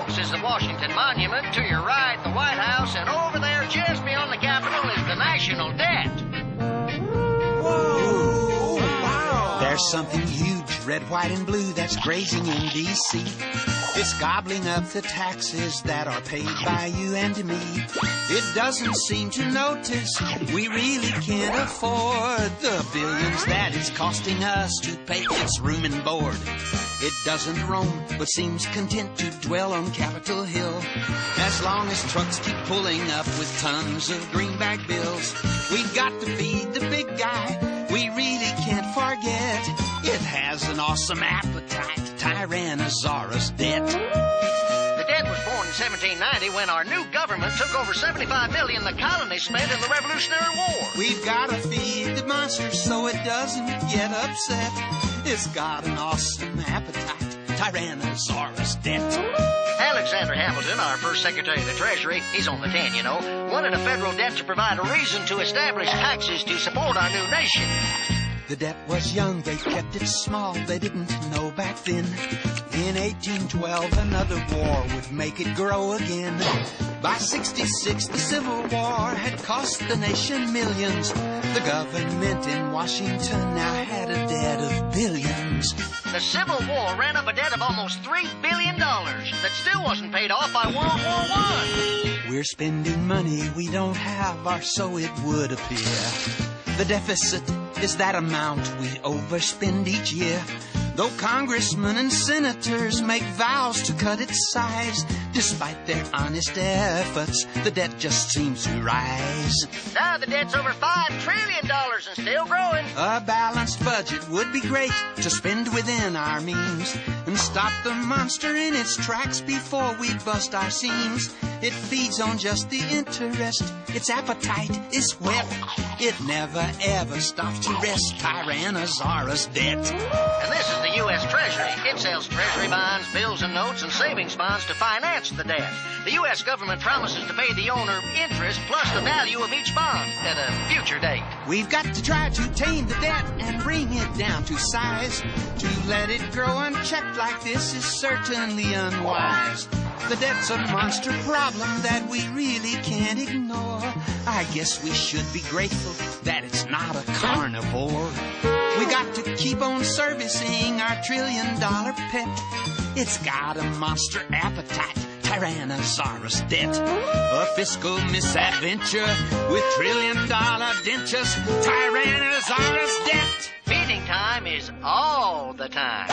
folks, is the Washington Monument. To your right, the White House. And over there, just beyond the Capitol, is the National Debt. Whoa! Wow! There's something huge, red, white, and blue, that's grazing in D.C. It's gobbling up the taxes that are paid by you and me. It doesn't seem to notice we really can't afford the billions that it's costing us to pay its room and board. It doesn't roam, but seems content to dwell on Capitol Hill. As long as trucks keep pulling up with tons of greenback bills, we've got to feed the big guy. We really can't forget. It has an awesome appetite, Tyrannosaurus Debt. The debt was born in 1790 when our new government took over $75 million the colonies spent in the Revolutionary War. We've got to feed the monster so it doesn't get upset. It's got an awesome appetite, Tyrannosaurus Debt. Alexander Hamilton, our first Secretary of the Treasury, he's on the 10, you know, wanted a federal debt to provide a reason to establish taxes to support our new nation. The debt was young, they kept it small, they didn't know back then. In 1812, another war would make it grow again. By 66, the Civil War had cost the nation millions. The government in Washington now had a debt of billions. The Civil War ran up a debt of almost $3 billion that still wasn't paid off by World War I. We're spending money we don't have, or so it would appear. The deficit is that amount we overspend each year. Though congressmen and senators make vows to cut its size, despite their honest efforts, the debt just seems to rise. Now the debt's over $5 trillion and still growing. A balanced budget would be great to spend within our means and stop the monster in its tracks before we bust our seams. It feeds on just the interest. Its appetite is whet. It never ever stops to rest. Tyrannosaurus Debt. And this is the U.S. Treasury. It sells Treasury bonds, bills and notes, and savings bonds to finance the debt. The U.S. government promises to pay the owner interest plus the value of each bond at a future date. We've got to try to tame the debt and bring it down to size. To let it grow unchecked like this is certainly unwise. The debt's a monster problem that we really can't ignore. I guess we should be grateful that it's not a carnivore. We got to keep on servicing our trillion-dollar pet. It's got a monster appetite, Tyrannosaurus Debt. A fiscal misadventure with trillion-dollar dentures, Tyrannosaurus Debt. Feeding time is all the time.